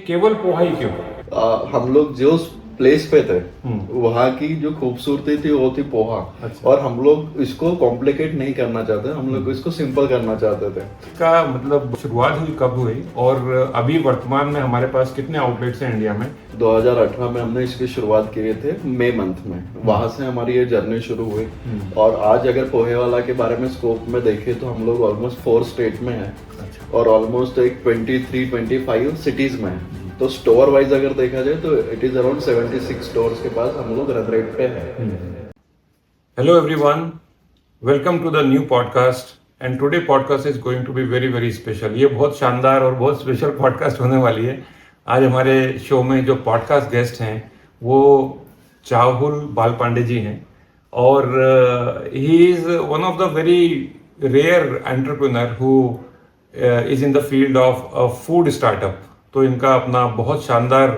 केवल पोहा ही क्यों? हम लोग जो प्लेस पे थे वहाँ की जो खूबसूरती थी वो थी पोहा। अच्छा। और हम लोग इसको कॉम्प्लिकेट नहीं करना चाहते, हम लोग इसको सिंपल करना चाहते थे। इसका मतलब शुरुआत हुई कब हुई और अभी वर्तमान में हमारे पास कितने आउटलेट्स हैं इंडिया में? 2018 में हमने इसकी शुरुआत किए थे, मई मंथ में। वहाँ से हमारी ये जर्नी शुरू हुई। और आज अगर पोहे वाला के बारे में स्कोप में देखें तो हम लोग ऑलमोस्ट 4 स्टेट में हैं। अच्छा। और ऑलमोस्ट एक 23-25 सिटीज में हैं। तो स्टोर वाइज अगर देखा जाए तो इट इज अराउंड 76 स्टोर्स के पास हम लोग रन रेट पे हैं। Hello everyone, welcome to the new podcast and today podcast is going to be very very special. ये बहुत शानदार और बहुत स्पेशल पॉडकास्ट होने वाली है। आज हमारे शो में जो पॉडकास्ट गेस्ट हैं वो चाहुल बालपांडे जी हैं और he is one of the very rare entrepreneur who is in the field of food startup. तो इनका अपना बहुत शानदार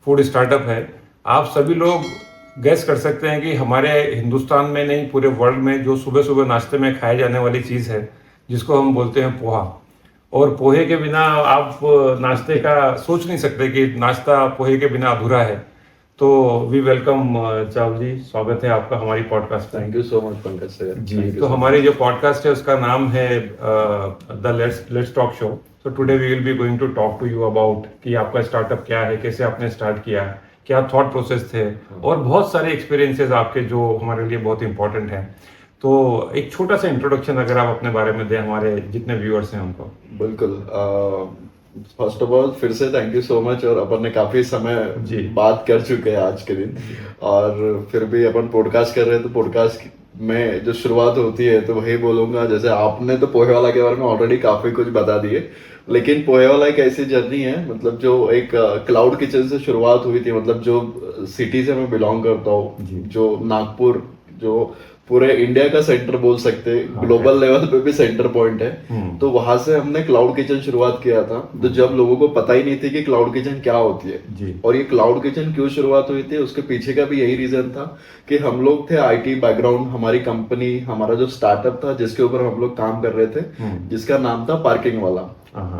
फूड स्टार्टअप है। आप सभी लोग गैस कर सकते हैं कि हमारे हिंदुस्तान में नहीं पूरे वर्ल्ड में जो सुबह सुबह नाश्ते में खाए जाने वाली चीज़ है जिसको हम बोलते हैं पोहा। और पोहे के बिना आप नाश्ते का सोच नहीं सकते कि नाश्ता पोहे के बिना अधूरा है। तो वी वेलकम चावल जी, स्वागत है आपका हमारी पॉडकास्ट में। Thank you so much Pankaj sir ji. तो हमारी जो पॉडकास्ट है उसका नाम है द लेट्स टॉक शो। तो today we will be going to talk to you about कि आपका स्टार्टअप क्या है, कैसे आपने स्टार्ट किया, क्या थॉट प्रोसेस थे और बहुत सारे एक्सपीरियंसेस आपके जो हमारे लिए बहुत इंपॉर्टेंट हैं। तो एक छोटा सा इंट्रोडक्शन अगर आप अपने बारे में दें हमारे जितने व्यूअर्स हैं उनको। बिल्कुल। फर्स्ट ऑफ ऑल फिर से थैंक यू सो मच। और अपन ने काफी समय बात कर चुके हैं आज के दिन, और फिर भी अपन पॉडकास्ट कर रहे हैं। तो पॉडकास्ट में जो शुरुआत होती है तो वही बोलूंगा, जैसे आपने तो पोहे वाला के बारे में ऑलरेडी काफी कुछ बता दिए, लेकिन पोहे वाला एक ऐसी जर्नी है मतलब जो एक क्लाउड किचन से शुरुआत हुई थी। मतलब जो सिटी से मैं बिलोंग करता हूँ, जो नागपुर, जो पूरे इंडिया का सेंटर बोल सकते हैं, ग्लोबल लेवल पे भी सेंटर पॉइंट है। तो वहां से हमने क्लाउड किचन शुरुआत किया था। तो जब लोगों को पता ही नहीं थी कि क्लाउड किचन क्या होती है और ये क्लाउड किचन क्यों शुरुआत हुई थी, उसके पीछे का भी यही रीजन था कि हम लोग थे आईटी बैकग्राउंड। हमारी कंपनी, हमारा जो स्टार्टअप था जिसके ऊपर हम लोग काम कर रहे थे, जिसका नाम था पार्किंग वाला।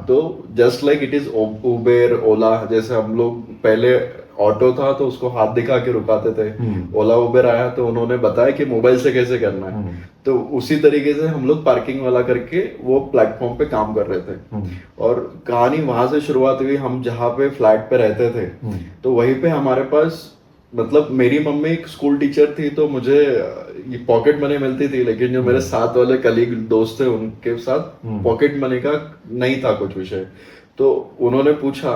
तो just like it is Uber, Ola, जैसे हम लोग पहले ऑटो था तो उसको हाथ दिखा के रुकाते थे, ओला उबेर आया तो उन्होंने बताया कि मोबाइल से कैसे करना है। तो उसी तरीके से हम लोग पार्किंग वाला करके वो प्लेटफॉर्म पे काम कर रहे थे। और कहानी वहां से शुरुआत हुई। हम जहाँ पे फ्लैट पे रहते थे तो वहीं पे हमारे पास, मतलब मेरी मम्मी एक स्कूल टीचर थी तो मुझे ये पॉकेट मनी मिलती थी, लेकिन जो मेरे साथ वाले कलीग दोस्त थे उनके साथ पॉकेट मनी का नहीं था कुछ विषय। तो उन्होंने पूछा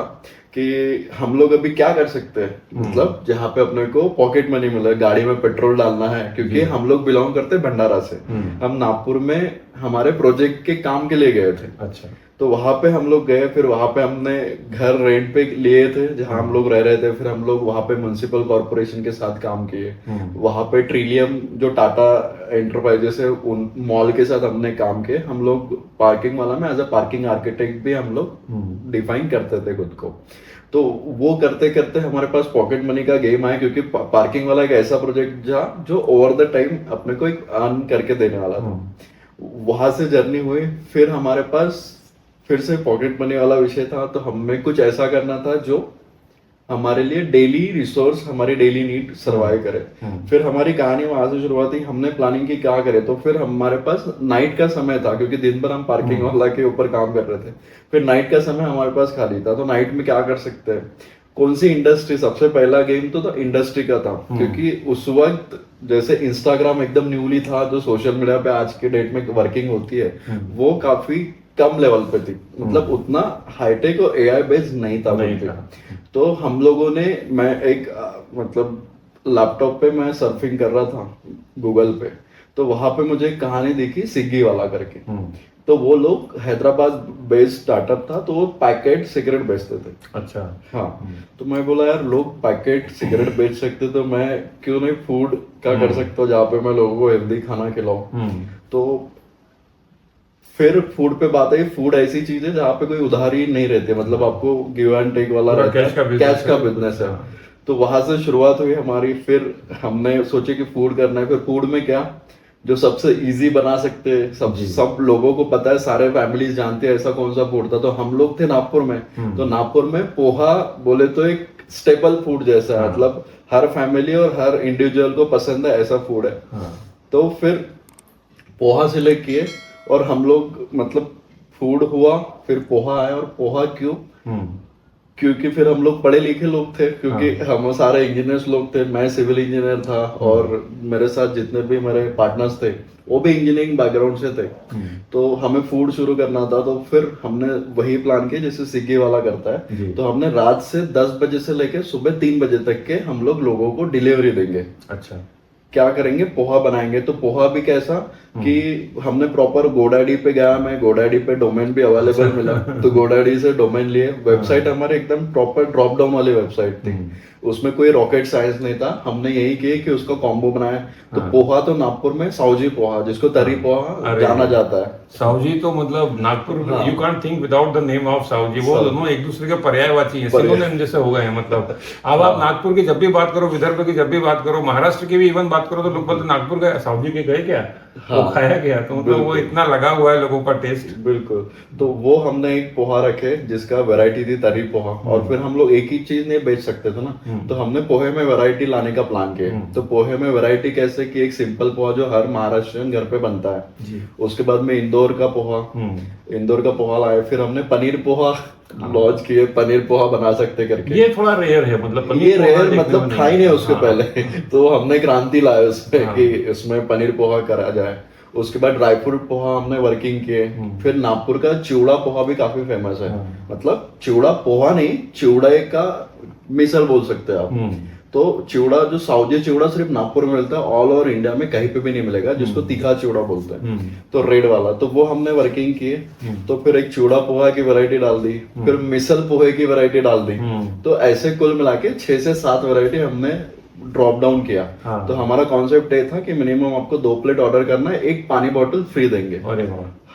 कि हम लोग अभी क्या कर सकते हैं, मतलब जहाँ पे अपने को पॉकेट मनी मिला, गाड़ी में पेट्रोल डालना है, क्योंकि हम लोग बिलोंग करते हैं भंडारा से। हम नागपुर में हमारे प्रोजेक्ट के काम के लिए गए थे। अच्छा। तो वहां पे हम लोग गए, फिर वहां पे हमने घर रेंट पे लिए थे जहां हम लोग रह रहे थे। फिर हम लोग वहां पे म्युनिसिपल कॉर्पोरेशन के साथ काम किए। वहां पे ट्रिलियम जो टाटा एंटरप्राइजेस है उन मॉल के साथ हमने काम किए। हम लोग पार्किंग वाला में एज अ पार्किंग आर्किटेक्ट भी हम लोग डिफाइन करते थे खुद को। तो वो करते करते हमारे पास पॉकेट मनी का गेम आया, क्योंकि पार्किंग वाला एक ऐसा प्रोजेक्ट था जो ओवर द टाइम अपने को एक अर्न करके देने वाला था। वहां से जर्नी हुई। फिर हमारे पास फिर से पॉकेट मनी वाला विषय था, तो हमें कुछ ऐसा करना था जो हमारे लिए डेली रिसोर्स, हमारी डेली नीड सर्वाइव करे। फिर हमारी कहानी वहां से शुरुआत हुई। हमने प्लानिंग की क्या करे, तो फिर हमारे पास नाइट का समय था, क्योंकि दिन भर हम पार्किंग वाला के ऊपर काम कर रहे थे। फिर नाइट का समय हमारे पास खाली था, तो नाइट में क्या कर सकते हैं, कौन सी इंडस्ट्री। सबसे पहला गेम तो इंडस्ट्री का था, क्योंकि उस वक्त जैसे इंस्टाग्राम एकदम न्यूली था, जो सोशल मीडिया पे आज के डेट में वर्किंग होती है, वो काफी कम लेवल पे थी। मतलब उतना हाईटेक और एआई बेस्ड नहीं था। तो हम लोगों ने, मैं एक मतलब लैपटॉप पे मैं सर्फिंग कर रहा था गूगल पे, तो वहां पे मुझे एक कहानी दिखी स्विगी वाला करके। तो वो लोग हैदराबाद बेस्ड स्टार्टअप था, तो वो पैकेट सिगरेट बेचते थे। अच्छा। हाँ। तो मैं बोला यार लोग पैकेट सिगरेट बेच सकते तो मैं क्यों नहीं फूड का कर सकता हूँ, जहाँ पे मैं लोगों को हेल्दी खाना खिलाऊं। तो फिर फूड पे बात आई। फूड ऐसी चीज है जहाँ पे कोई उधारी नहीं रहती, मतलब आपको गिव एंड टेक वाला रहता है, कैश का बिजनेस है। तो वहां से शुरुआत हुई हमारी। फिर हमने सोचे कि फूड करना है। फिर फूड में क्या, जो सबसे इजी बना सकते हैं, सब लोगों को पता है, सारे फैमिलीज जानते हैं ऐसा कौन सा फूड था। तो हम लोग थे नागपुर में, तो नागपुर में पोहा बोले तो एक स्टेपल फूड जैसा है, मतलब हर फैमिली और हर इंडिविजुअल को पसंद है ऐसा फूड है। तो फिर पोहा सिलेक्ट किए और हम लोग मतलब फूड हुआ, फिर पोहा आया। और पोहा क्यों? क्योंकि फिर हम लोग पढ़े लिखे लोग थे, क्योंकि हम सारे इंजीनियर्स लोग थे, मैं सिविल इंजीनियर था और मेरे साथ जितने भी मेरे पार्टनर्स थे वो भी इंजीनियरिंग बैकग्राउंड से थे। तो हमें फूड शुरू करना था, तो फिर हमने वही प्लान किया जैसे स्विगी वाला करता है। तो हमने रात से 10 बजे से लेकर सुबह 3 बजे तक के हम लोग लोगों को डिलीवरी देंगे। अच्छा, क्या करेंगे? पोहा बनाएंगे। तो पोहा भी कैसा कि हमने प्रॉपर गोडैडी पे गया, मैं गोडैडी पे डोमेन भी अवेलेबल मिला, तो गोडैडी से डोमेन लिए। वेबसाइट हमारे एकदम प्रॉपर ड्रॉप डाउन वाली वेबसाइट थी, उसमें कोई रॉकेट साइंस नहीं था। हमने यही किया कि उसका कॉम्बो बनाया। तो पोहा तो नागपुर में साउजी पोहा, जिसको तरी पोहा जाना जाता है। साउजी तो मतलब Nagpur, you can't think without the name of Sauji. वो दोनों एक दूसरे के पर्यायवाची हैं, सिनोनिम जैसे हो गए हैं। मतलब अब आप नागपुर की जब भी बात करो, विदर्भ की जब भी बात करो, महाराष्ट्र की भी इवन बात करो, तो लोग बोलते नागपुर गए, साउजी के गए क्या? वो खाया गया। तो मतलब वो इतना लगा हुआ है लोगों का टेस्ट। बिल्कुल। तो वो हमने एक पोहा रखे जिसका वैरायटी थी तरी पोहा। और फिर हम लोग एक ही चीज नहीं बेच सकते थे ना, तो हमने पोहे में वैरायटी लाने का प्लान किया। तो पोहे में वैरायटी कैसे कि एक सिंपल पोहा जो हर महाराष्ट्रियन घर पे बनता है, उसके बाद में इंदौर का पोहा लाए। फिर हमने पनीर पोहा लॉन्च किए, पनीर पोहा बना सकते करके। ये थोड़ा रेयर है, मतलब ये रेयर मतलब था ही नहीं उसके पहले। तो हमने क्रांति लाया उसमें कि इसमें पनीर पोहा करा जाए। उसके बाद ड्राई फ्रूट पोहा हमने वर्किंग किए। फिर नागपुर का चिवड़ा पोहा भी काफी फेमस है, मतलब चिवड़ा पोहा नहीं, चिवड़े का मिसल बोल सकते हैं आप। तो चिवड़ा जो साउजी चिवड़ा सिर्फ नागपुर में मिलता है, ऑल ओवर इंडिया में कहीं पे भी नहीं मिलेगा, जिसको तीखा चिवड़ा बोलते हैं। तो रेड वाला, तो वो हमने वर्किंग किए। तो फिर एक चिवड़ा पोहा की वैरायटी डाल दी, फिर मिसल पोहे की वैरायटी डाल दी। तो ऐसे कुल मिला के 6 से 7 वैरायटी हमने ड्रॉप डाउन किया। तो हमारा कॉन्सेप्ट ये था कि मिनिमम आपको 2 प्लेट ऑर्डर करना है, 1 पानी बॉटल फ्री देंगे।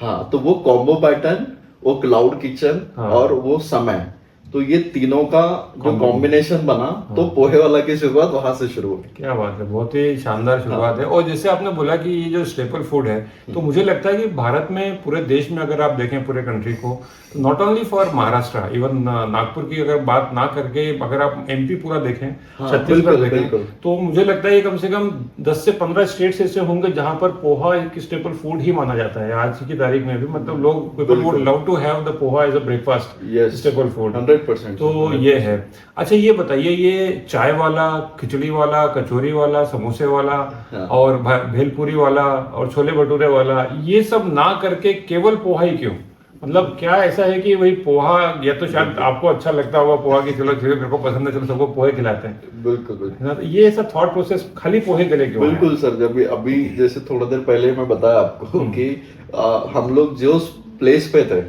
हाँ, तो वो कॉम्बो पैटर्न, वो क्लाउड किचन और वो समय, तो ये तीनों का जो कॉम्बिनेशन बना, तो पोहे वाला की शुरुआत वहां से शुरू हुई। क्या बात है, बहुत ही शानदार शुरुआत है। और जैसे आपने बोला कि ये जो स्टेपल फूड है, तो मुझे लगता है कि भारत में पूरे देश में अगर आप देखें पूरे कंट्री को, not only for Maharashtra, even Nagpur की अगर बात ना करके अगर आप एमपी पूरा देखें, छत्तीसगढ़ देखें, तो मुझे लगता है कम से कम 10 से 15 स्टेट्स ऐसे होंगे जहां पर पोहा एक स्टेपल फूड ही माना जाता है आज की तारीख में भी। मतलब लोग, people would love to have the poha as a breakfast staple food. 100%। तो ये है। अच्छा, ये बताइए, ये चाय वाला, खिचड़ी वाला, कचौरी वाला, समोसे वाला और भेलपुरी वाला और छोले भटूरे वाला, ये सब ना करके केवल पोहा ही क्यों? मतलब क्या ऐसा है कि वही पोहा, या तो शायद आपको अच्छा लगता होगा पोहा की, चलो मेरे को पसंद है, चलो सबको पोहे खिलाते हैं। बिल्कुल। ये ऐसा थॉट प्रोसेस खाली पोहे के लिए क्यों? बिल्कुल सर, जब अभी जैसे थोड़ा देर पहले मैं बताया आपको कि हम लोग जो प्लेस पे थे,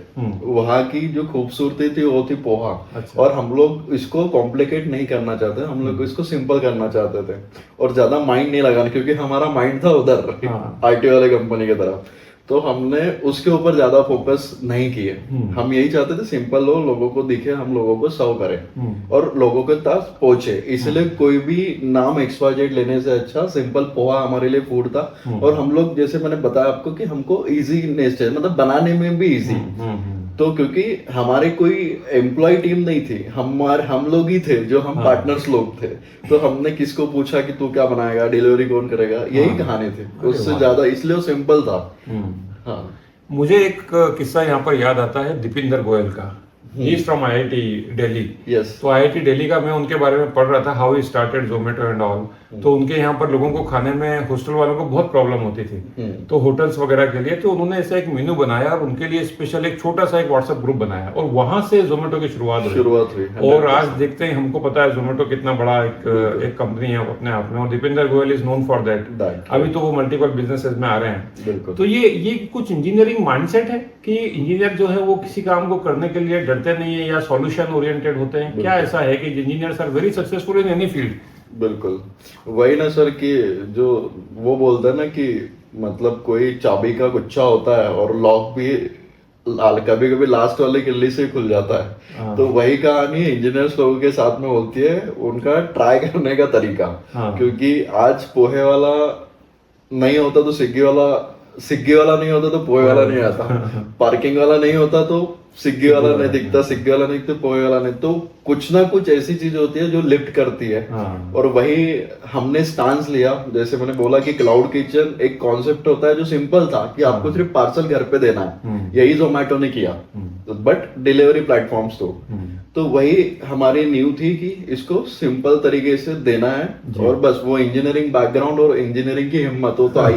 वहाँ की जो खूबसूरती थी वो थी पोहा। अच्छा। और हम लोग इसको कॉम्प्लिकेट नहीं करना चाहते, हम लोग इसको सिंपल करना चाहते थे और ज्यादा माइंड नहीं लगाना, क्योंकि हमारा माइंड था उधर आईटी वाले कंपनी की तरफ। तो हमने उसके ऊपर ज्यादा फोकस नहीं किए। हम यही चाहते थे सिंपल हो, लोगों को दिखे, हम लोगों को सर्व करें और लोगों के पास पहुंचे। इसलिए कोई भी नाम XYZ लेने से अच्छा सिंपल पोहा हमारे लिए फूड था। और हम लोग, जैसे मैंने बताया आपको कि हमको इजीनेस चाहिए, मतलब बनाने में भी इजी। तो क्योंकि हमारे कोई एम्प्लॉय टीम नहीं थी, हम लोग ही थे जो हम पार्टनर्स लोग थे। तो हमने किसको पूछा कि तू क्या बनाएगा, डिलीवरी कौन करेगा, यही कहानी थी। उससे ज्यादा इसलिए वो सिंपल था। हाँ, मुझे एक किस्सा यहाँ पर याद आता है दीपिंदर गोयल का। He is from IIT Delhi. Yes. तो IIT दिल्ली का मैं उनके बारे में पढ़ रहा था, how he started Zomato and all. तो उनके यहाँ पर लोगों को खाने में, हॉस्टल वालों को बहुत प्रॉब्लम होती थी, तो होटल्स वगैरह के लिए तो उन्होंने ऐसा एक मेन्यू बनाया और उनके लिए स्पेशल एक छोटा सा एक व्हाट्सएप ग्रुप बनाया और वहां से जोमेटो की शुरुआत हुई। और आज देखते हैं, हमको पता है जोमेटो कितना बड़ा एक कंपनी है अपने आप में, और Deepinder Goyal is known for that. अभी तो वो मल्टीपल बिजनेसेस में आ रहे हैं। तो ये कुछ इंजीनियरिंग माइंडसेट है कि इंजीनियर जो है वो किसी काम को करने के लिए डरते नहीं है या सॉल्यूशन ओरिएंटेड होते हैं? क्या ऐसा है कि engineers are very successful in any field? बिल्कुल वही ना सर, कि जो वो बोलते हैं ना कि मतलब कोई चाबी का गुच्छा होता है और लॉक भी कभी कभी लास्ट वाले किल्ली से खुल जाता है। तो वही कहानी इंजीनियर्स लोगों के साथ में होती है, उनका ट्राई करने का तरीका। क्योंकि आज पोहे वाला नहीं होता तो स्विगी वाला नहीं होता तो पोहे वाला नहीं आता, पार्किंग वाला नहीं होता तो स्विगी वाला नहीं दिखता, स्विगी वाला नहीं तो पोहे वाला नहीं। तो कुछ ना कुछ ऐसी चीज होती है जो लिफ्ट करती है। और वही हमने स्टांस लिया, जैसे मैंने बोला कि क्लाउड किचन एक कॉन्सेप्ट होता है जो सिंपल था कि आपको सिर्फ पार्सल घर पे देना है, यही जोमेटो ने किया, बट डिलीवरी प्लेटफॉर्म्स तो वही हमारी न्यू थी कि इसको सिंपल तरीके से देना है। और बस वो इंजीनियरिंग बैकग्राउंड और इंजीनियरिंग की हिम्मत हो तो आई,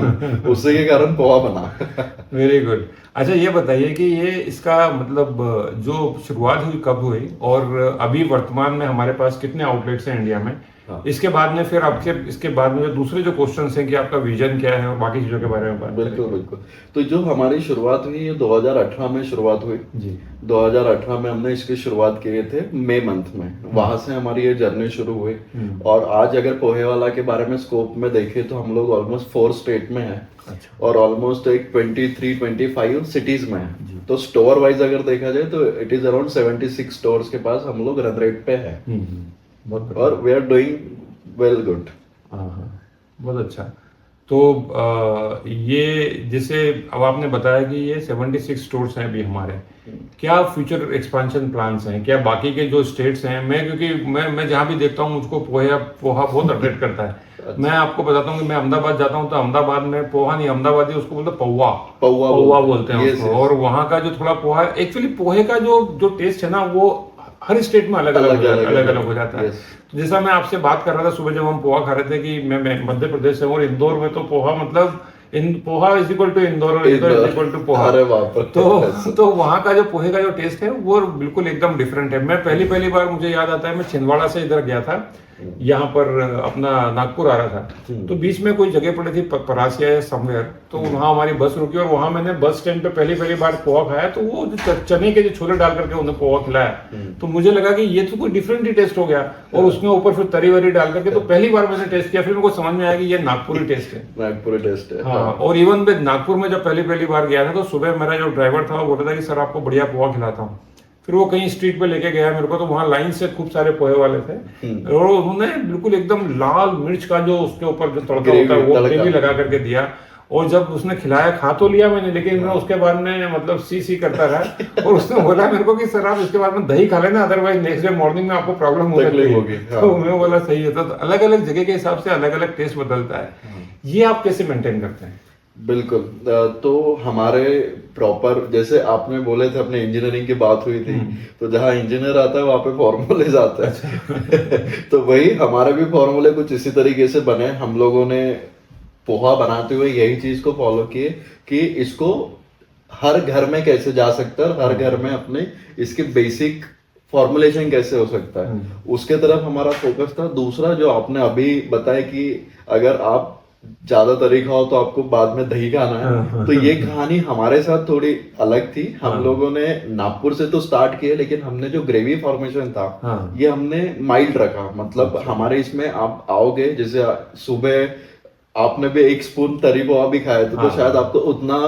उसी के कारण पोहा बना। Very good. अच्छा ये बताइए कि ये इसका मतलब जो शुरुआत हुई कब हुई और अभी वर्तमान में हमारे पास कितने आउटलेट्स हैं इंडिया में? इसके बाद में फिर आपके इसके बाद में जो दूसरे जो क्वेश्चंस हैं कि आपका विजन क्या है और बाकी चीजों के बारे में बात करें। बिल्कुल। तो जो हमारी शुरुआत हुई ये 2018 में शुरुआत हुई जी। 2018 में हमने इसकी शुरुआत किए थे मई मंथ में, वहां से हमारी ये जर्नी शुरू हुई। और आज अगर पोहे वाला के बारे में स्कोप में देखें तो हम लोग ऑलमोस्ट 4 स्टेट में हैं। अच्छा। और ऑलमोस्ट एक 23-25 सिटीज में है। तो स्टोर वाइज अगर देखा जाए तो इट इज अराउंड 76 स्टोर्स के पास हम लोग रन रेट पे है। और we are doing well good. बहुत अच्छा। तो ये जैसे अब आपने बताया कि ये 76 स्टोर्स हैं अभी हमारे, क्या फ्यूचर एक्सपेंशन प्लान्स हैं क्या बाकी के जो स्टेट्स हैं? क्योंकि मैं जहाँ भी देखता हूँ मुझको पोहा बहुत अट्रैक्ट करता है। मैं आपको बताता हूँ कि मैं अहमदाबाद जाता हूँ तो अहमदाबाद में पोहा नहीं, अहमदाबादी उसको बोलते पौवा बोलते हैं उसको। और वहाँ का जो थोड़ा पोहा, एक्चुअली पोहे का जो टेस्ट है ना वो हर स्टेट में अलग अलग हो जाता है। तो जैसा मैं आपसे बात कर रहा था सुबह जब हम पोहा खा रहे थे कि मैं मध्य प्रदेश से हूँ और इंदौर में तो पोहा मतलब poha is equal to Indore और Indore is equal to poha. तो वहाँ का जो पोहे का जो टेस्ट है वो बिल्कुल एकदम डिफरेंट है। मैं पहली बार मुझे याद आता है मैं छिंदवाड़ा से इधर गया था, यहाँ पर अपना नागपुर आ रहा था, तो बीच में कोई जगह पड़ी थी परासिया या समवेयर, तो वहाँ हमारी बस रुकी और वहाँ मैंने बस स्टैंड पे पहली बार पोहा खाया। तो वो चने के जो छोले डाल करके उन्हें पोहा खिलाया, तो मुझे लगा कि ये तो कोई डिफरेंट ही टेस्ट हो गया। और उसमें ऊपर फिर तरी वरी डाल करके, तो पहली बार मैंने टेस्ट किया, फिर मेरे को समझ में आया कि ये नागपुरी टेस्ट है। नागपुरी टेस्ट है। हाँ। और इवन मैं नागपुर में जब पहली बार गया था तो सुबह मेरा जो ड्राइवर था वो बोल रहा था कि सर आपको बढ़िया पोहा खिलाता हूँ। फिर वो कहीं स्ट्रीट पे लेके गया मेरे को, तो वहाँ लाइन से खूब सारे पोहे वाले थे और उन्होंने बिल्कुल एकदम लाल मिर्च का जो उसके ऊपर जो तड़का होता है वो ग्रेवी लगा करके दिया। और जब उसने खिलाया, खा तो लिया मैंने, लेकिन मैं उसके बाद में मतलब सी करता रहा। और उसने बोला मेरे को कि सर आप इसके बाद में दही खा लेना, अदरवाइज नेक्स्ट डे मॉर्निंग में आपको प्रॉब्लम हो सकती है। तो मैं बोला सही है। तो अलग अलग जगह के हिसाब से अलग अलग टेस्ट बदलता है। ये आप कैसे मेंटेन करते हैं? बिल्कुल। तो हमारे प्रॉपर, जैसे आपने बोले थे अपने इंजीनियरिंग की बात हुई थी, तो जहाँ इंजीनियर आता है वहाँ पे फॉर्मूले आते हैं। तो वही हमारे भी फॉर्मूले कुछ इसी तरीके से बने। हम लोगों ने पोहा बनाते हुए यही चीज को फॉलो किए कि इसको हर घर में कैसे जा सकता है, हर घर में अपने इसके बेसिक फॉर्मुलेशन कैसे हो सकता है, उसके तरफ हमारा फोकस था। दूसरा जो आपने अभी बताया कि अगर आप ज्यादा तरी खाओ तो आपको बाद में दही खाना है, तो ये कहानी हमारे साथ थोड़ी अलग थी। हम लोगों ने नागपुर से तो स्टार्ट किया, लेकिन हमने जो ग्रेवी फॉर्मेशन था ये हमने माइल्ड रखा। मतलब हमारे इसमें आप आओगे, जैसे सुबह आपने भी 1 स्पून तरी पोहा भी खाया तो शायद आपको उतना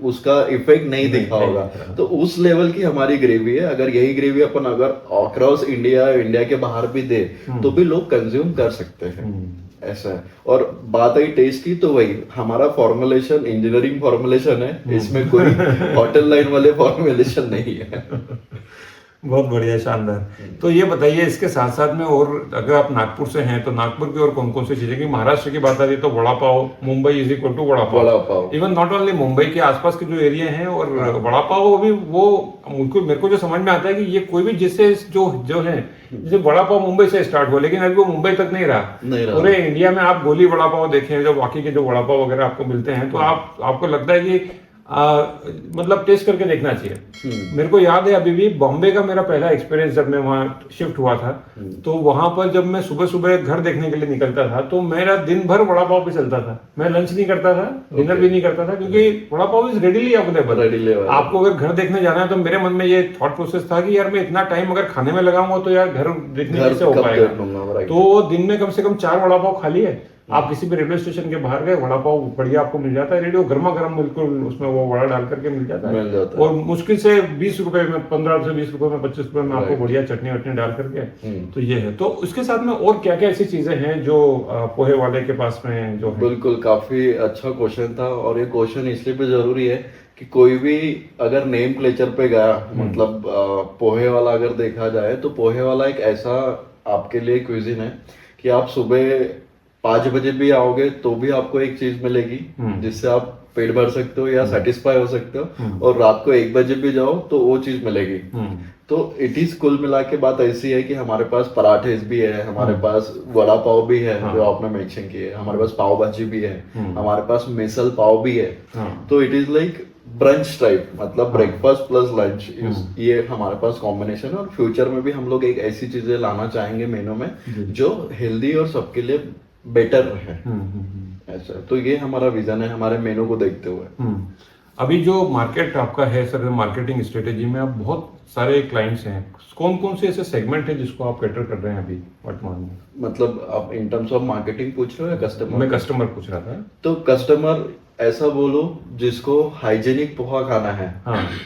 उसका इफेक्ट नहीं दिखा होगा। तो उस लेवल की हमारी ग्रेवी है। अगर यही ग्रेवी अपन अगर अक्रॉस इंडिया के बाहर भी दे तो भी लोग कंज्यूम कर सकते हैं, ऐसा है। और बात आई टेस्ट की, तो वही हमारा फॉर्मुलेशन इंजीनियरिंग फॉर्मुलेशन है, इसमें कोई होटल लाइन वाले फॉर्मुलेशन नहीं है। बहुत बढ़िया, शानदार। तो ये बताइए इसके साथ साथ में, और अगर आप नागपुर से हैं तो नागपुर की और कौन कौन सी चीजें, की महाराष्ट्र की बात आ रही तो vada pav, Mumbai is equal to vada pav. Even not only Mumbai के आसपास के जो एरिया हैं, और वड़ा पाव भी वो मेरे को जो समझ में आता है कि ये कोई भी जिससे जो है, जैसे वड़ा पाव मुंबई से स्टार्ट हुआ, लेकिन अभी वो मुंबई तक नहीं रहा। पूरे इंडिया में आप गोली वड़ा पाव देखें, जो बाकी के जो वड़ा पाव वगैरह आपको मिलते हैं, तो आपको लगता है कि मतलब टेस्ट करके देखना चाहिए। मेरे को याद है अभी भी बॉम्बे का मेरा पहला एक्सपीरियंस, जब मैं वहाँ शिफ्ट हुआ था, तो वहां पर जब मैं सुबह सुबह घर देखने के लिए निकलता था तो मेरा दिन भर वड़ा पाव पे चलता था। मैं लंच नहीं करता था, डिनर भी नहीं करता था, क्योंकि vada pav is readily available. आपको अगर घर देखने जाना है तो मेरे मन में ये थॉट प्रोसेस था कि यार मैं इतना टाइम अगर खाने में लगाऊंगा तो यार घर देखने कैसे हो पाएगा। तो दिन में कम से कम 4 वड़ा पाव खा लिए आप किसी भी रेलवे स्टेशन के बाहर गए, वड़ा पाव बढ़िया आपको मिल जाता है रेडी, और गर्मा गर्म बिल्कुल उसमें वो वड़ा डाल करके मिल जाता है। और मुश्किल से 20 रुपए में, 15 से 20 रुपए में, 25 रुपए में आपको बढ़िया चटनी वटनी डाल करके। तो ये है। तो उसके साथ में और क्या क्या ऐसी चीजें हैं जो पोहे वाले के पास में जो है? बिल्कुल, काफी अच्छा क्वेश्चन था, और ये क्वेश्चन इसलिए भी जरूरी है कि कोई भी अगर नेम प्लेचर पे गया, मतलब पोहे वाला अगर देखा जाए तो पोहे वाला एक ऐसा आपके लिए क्विजिन है कि आप सुबह 5 बजे भी आओगे तो भी आपको एक चीज मिलेगी जिससे आप पेट भर सकते हो या सेटिस्फाई हो सकते हो, और रात को 1 बजे भी जाओ तो वो चीज मिलेगी। तो इट इज कुल मिला के बात ऐसी है कि हमारे पास पराठे भी है, हमारे पास वड़ा पाव भी है जो आपने मेंशन किए, हमारे पास पाव भाजी भी है, हमारे पास मिसल पाव भी है। तो it is like brunch type, मतलब ब्रेकफास्ट प्लस लंच, ये हमारे पास कॉम्बिनेशन है। और फ्यूचर में भी हम लोग एक ऐसी चीजें लाना चाहेंगे मेनू में जो हेल्दी और सबके लिए बेटर है। ऐसा, तो ये हमारा विजन है हमारे मेनू को देखते हुए। अभी जो मार्केट आपका है सर, मार्केटिंग स्ट्रेटेजी में आप बहुत सारे क्लाइंट्स हैं, कौन कौन से ऐसे सेगमेंट है जिसको आप कैटर कर रहे हैं अभी वर्तमान में? मतलब आप इन टर्म्स ऑफ मार्केटिंग पूछ रहे हो या कस्टमर? मैं कस्टमर पूछ रहा था। तो कस्टमर ऐसा बोलो जिसको हाइजेनिक पोहा खाना है,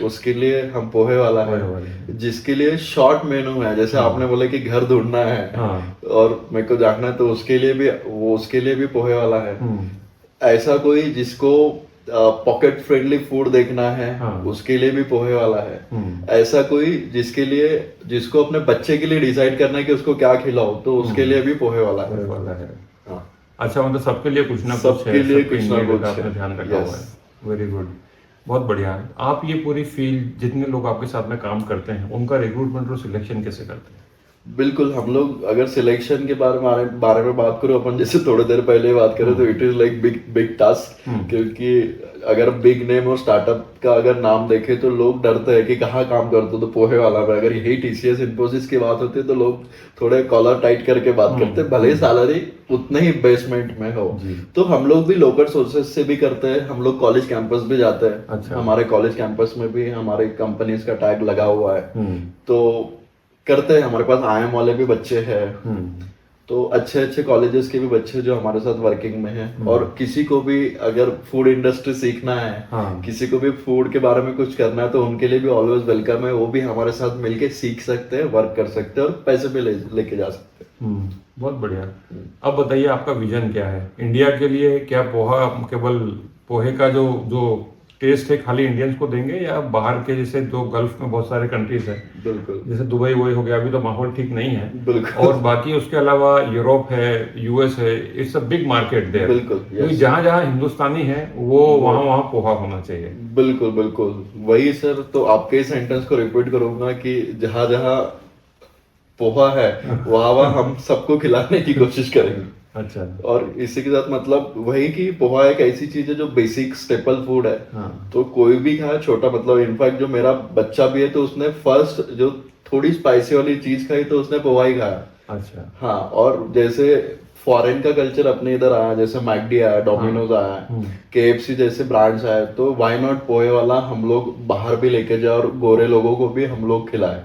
उसके लिए हम पोहे वाला है। जिसके लिए शॉर्ट मेनू है, जैसे आपने बोले कि घर ढूंढना है और मेरे को जानना है, तो उसके लिए भी पोहे वाला है। ऐसा कोई जिसको पॉकेट फ्रेंडली फूड देखना है, उसके लिए भी पोहे वाला है। ऐसा कोई जिसको अपने बच्चे के लिए डिसाइड करना है कि उसको क्या खिलाओ, तो उसके लिए भी पोहे वाला है। अच्छा, मतलब सबके लिए कुछ ना कुछ है, सबके लिए कुछ ना कुछ आपने ध्यान रखा हुआ है। वेरी गुड, बहुत बढ़िया है। आप ये पूरी फील्ड, जितने लोग आपके साथ में काम करते हैं, उनका रिक्रूटमेंट और सिलेक्शन कैसे करते हैं? बिल्कुल, हम लोग अगर सिलेक्शन के बारे में बात करो, अपन जैसे थोड़ी देर पहले बात करें, तो it is like big task. क्योंकि अगर बिग नेम और स्टार्टअप का अगर नाम देखे तो लोग डरते हैं कि कहाँ काम करते हो, तो पोहे वाला में। अगर यही TCS इन्फोसिस की बात होती है तो लोग थोड़े कॉलर टाइट करके बात करते हैं, भले ही सैलरी उतने ही बेसमेंट में हो। तो हम लोग भी लोकल सोर्सेज से भी करते हैं, हम लोग कॉलेज कैंपस भी जाते हैं। अच्छा। हमारे कॉलेज कैंपस में भी हमारे कंपनीज का टैग लगा हुआ है, तो करते हैं। हमारे पास IIM वाले भी बच्चे हैं, तो अच्छे अच्छे कॉलेजेस के भी बच्चे जो हमारे साथ वर्किंग में हैं। और किसी को भी अगर फूड इंडस्ट्री सीखना है, किसी को भी फूड के बारे में कुछ करना है, तो उनके लिए भी ऑलवेज वेलकम है। वो भी हमारे साथ मिलके सीख सकते हैं, वर्क कर सकते हैं और पैसे भी लेके जा सकते हैं। बहुत बढ़िया। अब बताइए, आपका विजन क्या है इंडिया के लिए? क्या पोहा केवल पोहे का जो टेस्ट है खाली इंडियंस को देंगे, या बाहर के जैसे जो गल्फ में बहुत सारे कंट्रीज हैं, बिल्कुल, जैसे दुबई वही हो गया, अभी तो माहौल ठीक नहीं है, बिल्कुल, और बाकी उसके अलावा यूरोप है, US है, it's a big market there. बिल्कुल, क्योंकि जहाँ जहाँ हिंदुस्तानी है वो वहाँ पोहा होना चाहिए। बिल्कुल बिल्कुल वही सर। तो आपके सेंटेंस को रिपीट करूंगा कि जहाँ जहाँ पोहा है वहाँ हम सबको खिलाने की कोशिश करेंगे। अच्छा। और इसी के साथ मतलब वही कि पोहा एक ऐसी चीज है जो बेसिक स्टेपल फूड है। तो कोई भी खाए, छोटा, मतलब इनफैक्ट जो मेरा बच्चा भी है तो उसने फर्स्ट जो थोड़ी स्पाइसी वाली चीज खाई तो उसने पोहा ही खाया। अच्छा। हाँ, और जैसे फॉरेन का कल्चर अपने इधर आया, जैसे मैकडी आया, डोमिनोज आया, KFC जैसे ब्रांड्स आए, तो व्हाई नॉट पोहे वाला हम लोग बाहर भी लेके जाए और गोरे लोगों को भी हम लोग खिलाए।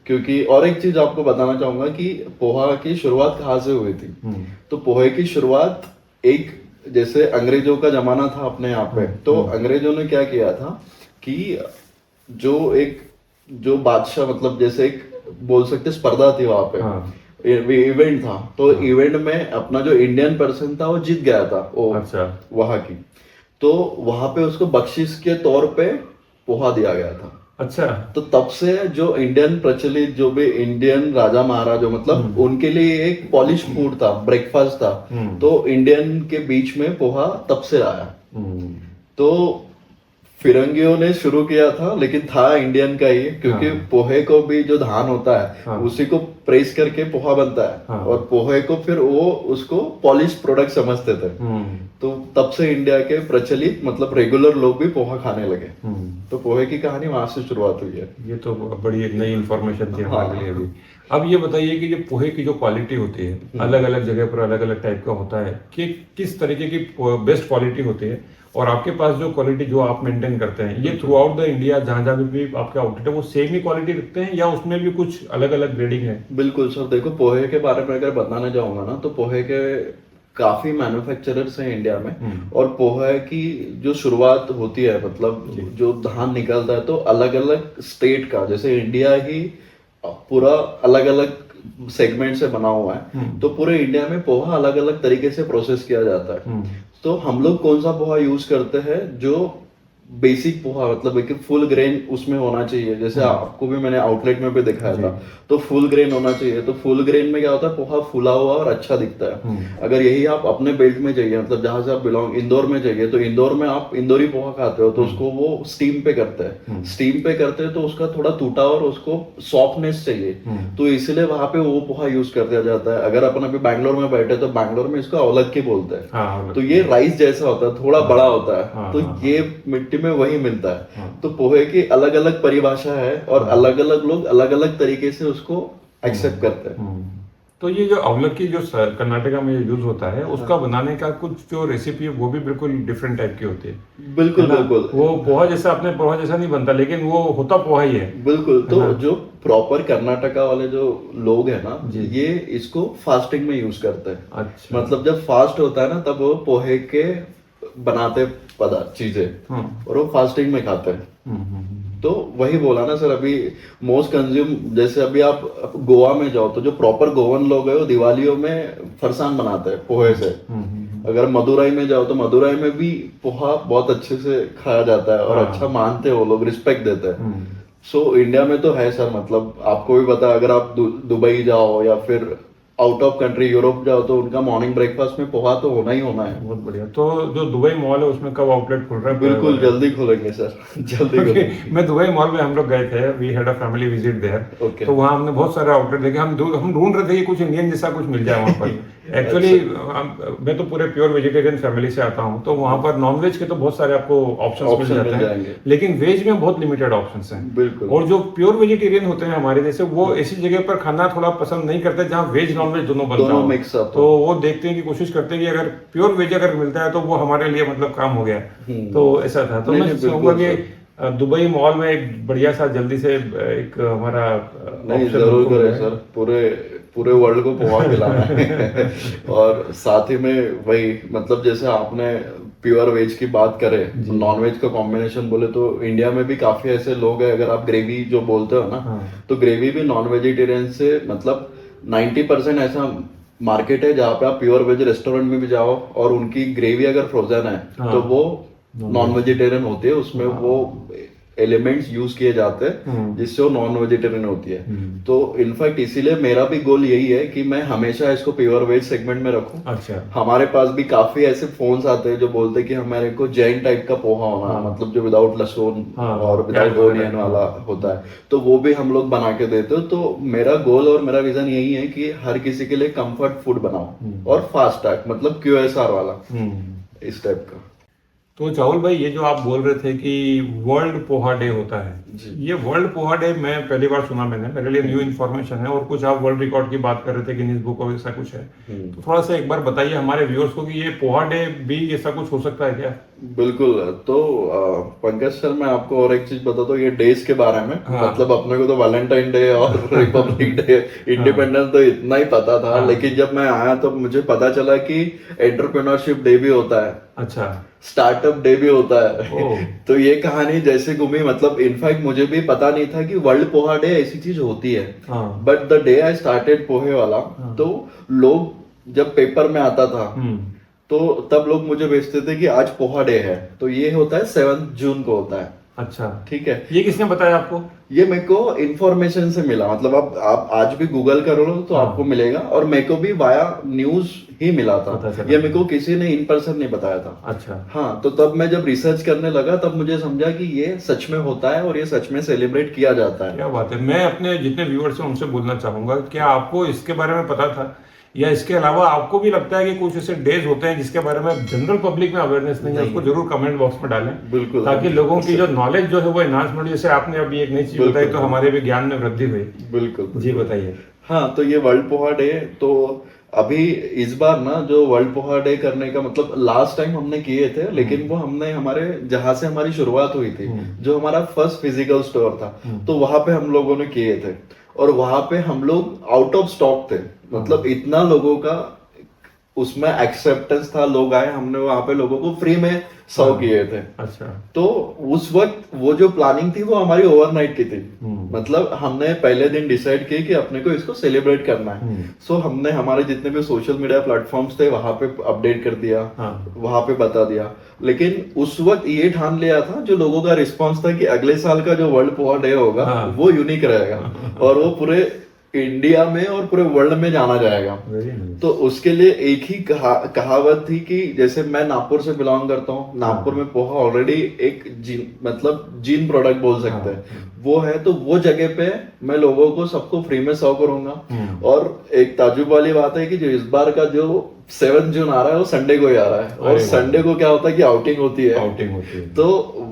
क्योंकि और एक चीज आपको बताना चाहूंगा कि पोहा की शुरुआत कहाँ से हुई थी। तो पोहे की शुरुआत एक, जैसे अंग्रेजों का जमाना था अपने यहाँ पे, तो अंग्रेजों ने क्या किया था कि जो बादशाह, मतलब जैसे एक बोल सकते स्पर्धा थी वहां पे, इवेंट था, तो इवेंट में अपना जो इंडियन पर्सन था वो जीत गया था वो। अच्छा। वहां की, तो वहां पे उसको बख्शिश के तौर पे पोहा दिया गया था। अच्छा। तो तब से जो इंडियन प्रचलित, जो भी इंडियन राजा महाराजा, मतलब उनके लिए एक पॉलिश फूड था, ब्रेकफास्ट था, तो इंडियन के बीच में पोहा तब से आया। तो फिरंगियों ने शुरू किया था, लेकिन था इंडियन का ही, क्योंकि पोहे को भी जो धान होता है उसी को प्रेस करके पोहा बनता है, और पोहे को फिर वो उसको पॉलिश प्रोडक्ट समझते थे। तो तब से इंडिया के प्रचलित, मतलब रेगुलर लोग भी पोहा खाने लगे। तो पोहे की कहानी वहां से शुरुआत हुई है। ये तो बड़ी एक नई इंफॉर्मेशन थी हमारे लिए भी। अब ये बताइए कि जो पोहे की जो क्वालिटी होती है, अलग अलग जगह पर अलग अलग टाइप का होता है, कि किस तरीके की बेस्ट क्वालिटी होती है, और आपके पास जो क्वालिटी जो आप मेंटेन करते हैं, ये थ्रू आउट द इंडिया जहां जहां भी आपके आउटलेट है वो सेम ही क्वालिटी रखते हैं, या उसमें भी कुछ अलग अलग ग्रेडिंग है? बिल्कुल सर, देखो पोहे के बारे में अगर बताना चाहूंगा ना, तो पोहे के काफी मैन्युफैक्चरर्स हैं इंडिया में, और पोहा की जो शुरुआत होती है, मतलब जो धान निकलता है तो अलग अलग स्टेट का, जैसे इंडिया ही पूरा अलग अलग सेगमेंट से बना हुआ है, तो पूरे इंडिया में पोहा अलग अलग तरीके से प्रोसेस किया जाता है। तो हम लोग कौन सा पोहा यूज करते हैं, जो बेसिक पोहा, मतलब एक फुल ग्रेन उसमें होना चाहिए, जैसे आपको भी मैंने आउटलेट में भी दिखाया था, तो फुल ग्रेन होना चाहिए। तो फुल ग्रेन में क्या होता है, पोहा फुला हुआ और अच्छा दिखता है। अगर यही आप अपने बेल्ट में चाहिए, मतलब जहां से आप बिलोंग, इंदौर में चाहिए, तो इंदौर में आप इंदौरी पोहा खाते हो तो उसको वो स्टीम पे करते हैं, स्टीम पे करते हैं तो उसका थोड़ा टूटा और उसको सॉफ्टनेस चाहिए, तो इसलिए वहां पे वो पोहा यूज कर दिया जाता है। अगर अपन अभी बैंगलोर में बैठे तो बैंगलोर में इसको अवलक्की बोलते हैं, तो ये राइस जैसा होता है, थोड़ा बड़ा होता है, तो ये मिट्टी में वही मिलता है। तो पोहे की अलग अलग परिभाषा है और अलग अलग लोग अलग अलग तरीके से उसको एक्सेप्ट करते हैं। तो ये जो अवलक्की जो कर्नाटका में यूज होता है, उसका बनाने का कुछ जो रेसिपी है वो भी बिल्कुल डिफरेंट टाइप की होती है। बिल्कुल बिल्कुल, वो पोहा जैसा, अपने पोहा जैसा नहीं बनता, लेकिन वो होता पोहा ही है। बिल्कुल। तो जो प्रॉपर कर्नाटका वाले जो लोग हैं ना, ये इसको फास्टिंग में यूज करते हैं। अच्छा। मतलब जब फास्ट होता है ना, तब वो पोहे के बनाते पदार्थ चीजें, और वो फास्टिंग में खाते हैं। तो वही बोला ना सर, अभी मोस्ट कंज्यूम, जैसे अभी आप गोवा में जाओ तो जो प्रॉपर गोवन लोग है वो दिवालियों में फरसान बनाते हैं पोहे से। अगर मदुराई में जाओ तो मदुराई में भी पोहा बहुत अच्छे से खाया जाता है और अच्छा मानते हैं वो लोग, रिस्पेक्ट देते हैं। सो इंडिया में तो है सर, मतलब आपको भी पता, अगर आप दुबई जाओ या फिर आउट ऑफ कंट्री यूरोप जाओ तो उनका मॉर्निंग ब्रेकफास्ट में पोहा तो होना ही होना है। बहुत बढ़िया। तो जो दुबई मॉल है उसमें कब आउटलेट खुल रहा है? बिल्कुल जल्दी खोलेंगे सर, जल्दी खोलेंगे। मैं दुबई मॉल में हम लोग गए थे, we had a family visit there, तो वहाँ हमने बहुत सारे आउटलेट देखे। हम ढूंढ रहे थे कि कुछ इंडियन जैसा कुछ मिल जाए वहाँ पर। एक्चुअली मैं तो पूरे प्योर वेजिटेरियन फैमिली से आता हूँ, तो वहाँ पर नॉनवेज के तो बहुत सारे आपको ऑप्शंस मिल जाते हैं, लेकिन वेज में बहुत लिमिटेड ऑप्शंस हैं। बिल्कुल। और जो प्योर वेजिटेरियन होते हैं हमारे जैसे, वो ऐसी जगह पर खाना थोड़ा पसंद नहीं करते जहाँ वेज नॉनवेज दोनों बनता हो। तो वो देखते हैं कि कोशिश करते हैं कि अगर प्योर वेज अगर मिलता है तो वो हमारे लिए मतलब काम हो गया। तो ऐसा था। तो मैं चाहूंगा कि दुबई मॉल में एक बढ़िया सा जल्दी से एक हमारा नहीं, जरूर करें सर, पूरे वर्ल्ड को पोहा खिलाना है। और साथ ही में वही, मतलब जैसे आपने प्योर वेज की बात करें, नॉन वेज का कॉम्बिनेशन बोले तो इंडिया में भी काफी ऐसे लोग हैं, अगर आप ग्रेवी जो बोलते हो ना, तो ग्रेवी भी नॉन वेजिटेरियन से, मतलब 90% ऐसा मार्केट है जहाँ पे आप प्योर वेज रेस्टोरेंट में भी जाओ और उनकी ग्रेवी अगर फ्रोजन है तो वो नॉन वेजिटेरियन होती है, उसमें वो एलिमेंट्स यूज किए जाते हैं जिससे वो नॉन वेजिटेरियन होती है। तो इनफैक्ट इसीलिए मेरा भी गोल यही है कि मैं हमेशा इसको प्योर वेज सेगमेंट में रखूं। अच्छा। हमारे पास भी काफी ऐसे फोन्स आते हैं जो बोलते हैं कि हमारे को जैन टाइप का पोहा होना, मतलब जो विदाउट लहसुन और विदाउट ओनियन वाला होता है, तो वो भी हम लोग बना के देते हो। तो मेरा गोल और मेरा विजन यही है कि हर किसी के लिए कंफर्ट फूड बनाओ और फास्ट ट्रैक, मतलब QSR वाला, इस टाइप का। तो चावल भाई, ये जो आप बोल रहे थे कि वर्ल्ड पोहा डे होता है, ये वर्ल्ड पोहा डे मैं पहली बार सुना, मैंने, मेरे लिए न्यू इन्फॉर्मेशन है। और कुछ आप वर्ल्ड रिकॉर्ड की बात कर रहे थे, गिनीज बुक और ऐसा कुछ है, तो थोड़ा सा एक बार बताइए हमारे व्यूअर्स को कि ये पोहा डे भी ऐसा कुछ हो सकता है क्या? बिल्कुल। तो पंकज सर, मैं आपको और एक चीज बताता हूँ ये डेज के बारे में। मतलब अपने को तो वैलेंटाइन डे और रिपब्लिक डे, इंडिपेंडेंस तो इतना ही पता था, लेकिन जब मैं आया तो मुझे पता चला कि एंटरप्रेन्योरशिप डे भी होता है। अच्छा। स्टार्टअप डे भी होता है। तो ये कहानी जैसे घूमी, मतलब इनफैक्ट मुझे भी पता नहीं था कि वर्ल्ड पोहा डे ऐसी चीज होती है। But the day I started pohe वाला, तो लोग जब पेपर में आता था तो तब लोग मुझे भेजते थे कि आज पोहा डे है। तो ये होता है 7 जून को होता है। अच्छा, ठीक है। ये किसने बताया आपको? ये मेरे को इन्फॉर्मेशन से मिला, मतलब आप आज भी गूगल करो तो आपको मिलेगा, और मेरे को भी वाया न्यूज ही मिला था। ये मेरे को किसी ने इन पर्सन नहीं बताया था। अच्छा। हाँ, तो तब मैं जब रिसर्च करने लगा तब मुझे समझा कि ये सच में होता है और ये सच में सेलिब्रेट किया जाता है। क्या बात है। मैं अपने जितने व्यूअर्स हैं उनसे बोलना चाहूंगा, क्या आपको इसके बारे में पता था, या इसके अलावा आपको भी लगता है कि कुछ ऐसे डेज होते हैं जिसके बारे में जनरल पब्लिक में अवेयरनेस नहीं है? उसको जरूर कमेंट बॉक्स में डालें। बिल्कुल। ताकि लोगों की जो नॉलेज जो है वो एनहांसमेंट, जैसे आपने अभी एक नई चीज बताई तो हमारे भी ज्ञान में वृद्धि हुई। बिल्कुल जी बताइए। हाँ, तो ये वर्ल्ड पोहा डे, तो अभी इस बार ना जो वर्ल्ड पोहा डे करने का, मतलब लास्ट टाइम हमने किए थे, लेकिन वो हमने हमारे जहां से हमारी शुरुआत हुई थी, जो हमारा फर्स्ट फिजिकल स्टोर था, तो वहां पे हम लोगों ने किए थे। और वहां पे हम लोग आउट ऑफ स्टॉक थे, मतलब इतना लोगों का उसमें एक्सेप्टेंस था, लोग आए, हमने वहां पे लोगों को फ्री में सर्व किए थे। अच्छा। तो उस वक्त वो जो प्लानिंग थी वो हमारी ओवरनाइट की थी। मतलब हमने पहले दिन डिसाइड किया कि अपने को इसको सेलिब्रेट करना है। सो हमने हमारे जितने भी सोशल मीडिया प्लेटफॉर्म्स थे वहां पे अपडेट कर दिया, वहां पे बता दिया। लेकिन उस वक्त ये ठान लिया था, जो लोगों का रिस्पॉन्स था कि अगले साल का जो वर्ल्ड पोहा डे होगा वो यूनिक रहेगा और वो पूरे इंडिया में और पूरे वर्ल्ड में जाना जाएगा। तो उसके लिए एक ही कहावत थी कि जैसे मैं नागपुर से बिलोंग करता हूँ, नागपुर में पोहा ऑलरेडी एक जीन प्रोडक्ट बोल सकते हैं, वो है। तो वो जगह पे मैं लोगों को सबको फ्री में सर्व करूंगा। और एक ताजुब वाली बात है कि जो इस बार का जो 7 जून आ रहा है वो संडे को ही आ रहा है, और संडे को क्या होता है कि आउटिंग होती है। तो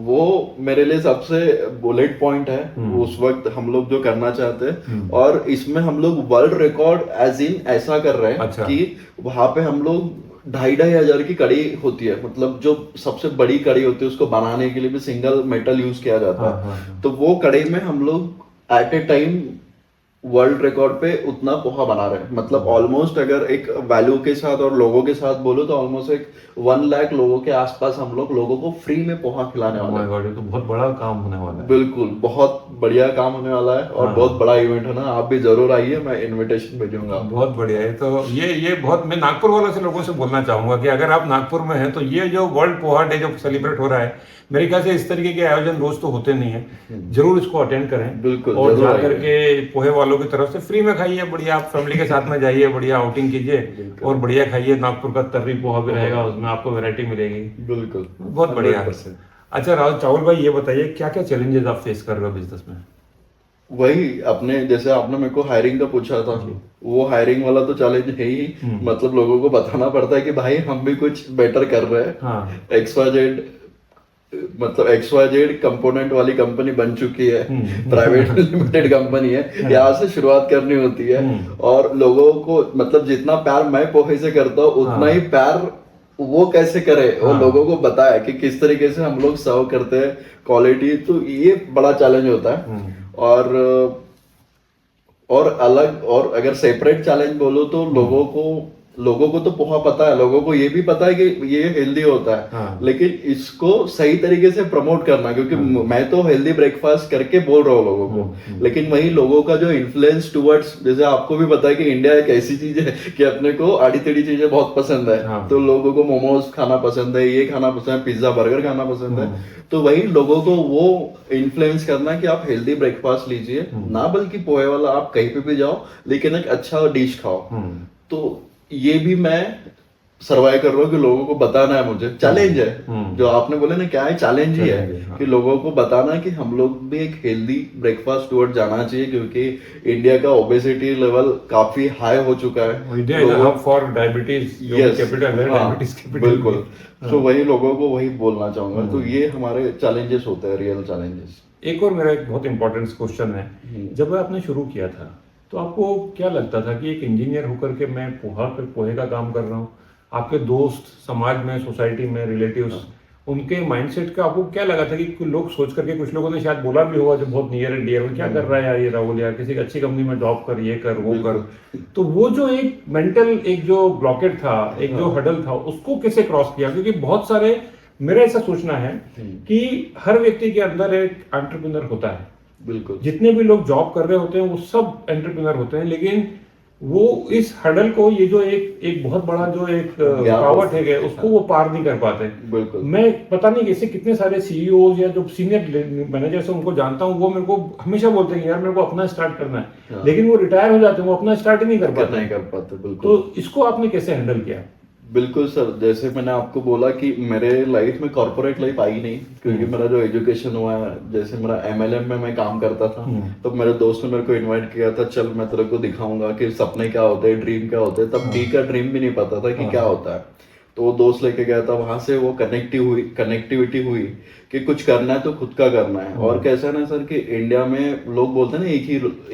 वो मेरे लिए सबसे बुलेट पॉइंट है उस वक्त हम लोग जो करना चाहते हैं। और इसमें हम लोग वर्ल्ड रिकॉर्ड एज इन ऐसा कर रहे हैं कि वहां पे हम लोग 2,500 की कड़ी होती है, मतलब जो सबसे बड़ी कड़ी होती है उसको बनाने के लिए भी सिंगल मेटल यूज किया जाता है। तो वो कड़ी में हम लोग at a time world record पे उतना पोहा बना रहे हैं। मतलब ऑलमोस्ट अगर एक वैल्यू के साथ और लोगों के साथ बोलो तो ऑलमोस्ट एक 1 लाख लोगों के आसपास हम लोग लोगों को फ्री में पोहा खिलाने वाले हैं। तो बहुत बड़ा काम होने वाला है। बिल्कुल, बहुत बढ़िया काम होने वाला है और बहुत बड़ा इवेंट है ना। आप भी जरूर आइए, मैं इनविटेशन भेजूंगा। बहुत बढ़िया है। तो ये बहुत, मैं नागपुर वालों से लोगों से बोलना चाहूंगा कि अगर आप नागपुर में हैं तो ये जो वर्ल्ड पोहा डे जो सेलिब्रेट हो रहा है, मेरे ख्याल से इस तरीके के आयोजन रोज तो होते नहीं है, जरूर इसको अटेंड करें। बिल्कुल, और जा करके पोहे वालों की तरफ से फ्री में खाइए, बढ़िया आप फैमिली के साथ में जाइए, बढ़िया आउटिंग कीजिए और बढ़िया खाइए। नागपुर का तर्री पोहा भी रहेगा, उसमें आपको वैरायटी मिलेगी। बिल्कुल, बहुत बढ़िया। अच्छा राहुल चावल भाई, ये बताइए क्या क्या चैलेंजेस आप फेस कर रहे हो बिजनेस में? वही अपने जैसे आपने मेरे को हायरिंग का पूछा था, वो हायरिंग वाला तो चैलेंज है ही। मतलब लोगों को बताना पड़ता है कि भाई हम भी कुछ बेटर कर रहे हैं। XYZ मतलब XYZ कंपोनेंट वाली कंपनी बन चुकी है, प्राइवेट लिमिटेड कंपनी है, यहाँ से शुरुआत करनी होती है। और लोगों को मतलब जितना प्यार मैं पोहे से करता हूँ उतना ही प्यार वो कैसे करे और लोगों को बताया कि किस तरीके से हम लोग सर्व करते हैं क्वालिटी। तो ये बड़ा चैलेंज होता है। और अलग, और अगर सेपरेट चैलेंज बोलो तो लोगों को तो पोहा पता है, लोगों को ये भी पता है कि ये हेल्दी होता है। लेकिन इसको सही तरीके से प्रमोट करना, क्योंकि मैं तो हेल्दी ब्रेकफास्ट करके बोल रहा हूँ लोगों को, लेकिन वही लोगों का जो इन्फ्लुएंस टुवर्ड्स, जैसे आपको भी पता है कि इंडिया एक ऐसी चीज है कि अपने को आड़ी टेढ़ी चीजें बहुत पसंद है। तो लोगों को मोमोज खाना पसंद है, ये खाना पसंद है, पिज्जा बर्गर खाना पसंद है। तो वही लोगों को वो इन्फ्लुएंस करना है कि आप हेल्दी ब्रेकफास्ट लीजिए, ना बल्कि पोहे वाला आप कहीं पे भी जाओ लेकिन एक अच्छा डिश खाओ। तो ये भी मैं सर्वाइव कर रहा हूँ कि लोगों को बताना है। मुझे चैलेंज है, जो आपने बोले ना क्या है, चैलेंज ही है कि लोगों को बताना है कि हम लोग भी एक हेल्दी ब्रेकफास्ट टुवर्ड जाना चाहिए, क्योंकि इंडिया का ओबेसिटी लेवल काफी हाई हो चुका है। India is hub for diabetes, capital है डायबिटीज कैपिटल। बिल्कुल, तो वही लोगों को वही बोलना चाहूंगा। तो ये हमारे चैलेंजेस होते हैं, रियल चैलेंजेस। एक और मेरा एक बहुत इंपॉर्टेंट क्वेश्चन है, जब आपने शुरू किया था तो आपको क्या लगता था कि एक इंजीनियर होकर के मैं पोहे का काम कर रहा हूँ? आपके दोस्त, समाज में, सोसाइटी में, रिलेटिव्स, उनके माइंडसेट का आपको क्या लगा था कि लोग सोच करके, कुछ लोगों ने शायद बोला भी होगा जो बहुत नियर एंड डियर, क्या कर रहा है यार ये राहुल, यार किसी अच्छी कंपनी में जॉब कर, ये कर वो कर। तो वो जो एक मेंटल एक जो ब्लॉकेट था, एक जो हडल था, उसको कैसे क्रॉस किया? क्योंकि बहुत सारे, मेरा ऐसा सोचना है कि हर व्यक्ति के अंदर एक एंटरप्रेन्योर होता है। बिल्कुल, जितने भी लोग जॉब कर रहे होते हैं वो सब एंटरप्रेन्योर होते हैं, लेकिन वो इस हडल को, ये जो एक बहुत बड़ा जो एक रुकावट है उसको वो पार नहीं कर पाते। बिल्कुल, मैं पता नहीं कैसे कितने सारे सीईओ या जो सीनियर मैनेजर्स हैं उनको जानता हूँ, वो मेरे को हमेशा बोलते हैं यार मेरे को अपना स्टार्ट करना है, लेकिन वो रिटायर हो जाते हैं, वो अपना स्टार्ट ही नहीं कर पाते। बिल्कुल। तो इसको आपने कैसे हैंडल किया? बिल्कुल सर, जैसे मैंने आपको बोला कि मेरे लाइफ में कॉर्पोरेट लाइफ आई नहीं, क्योंकि मेरा जो एजुकेशन हुआ है, जैसे मेरा MLM में मैं काम करता था, तो मेरे दोस्त ने मेरे को इनवाइट किया था, चल मैं तेरे को दिखाऊंगा कि सपने क्या होते हैं, ड्रीम क्या होते हैं। तब डी का ड्रीम भी नहीं पता था कि क्या होता है। तो वो दोस्त लेके गया था, वहां से वो कनेक्टिविटी हुई कि कुछ करना है तो खुद का करना है। और कैसा है ना सर कि इंडिया में लोग बोलते हैं ना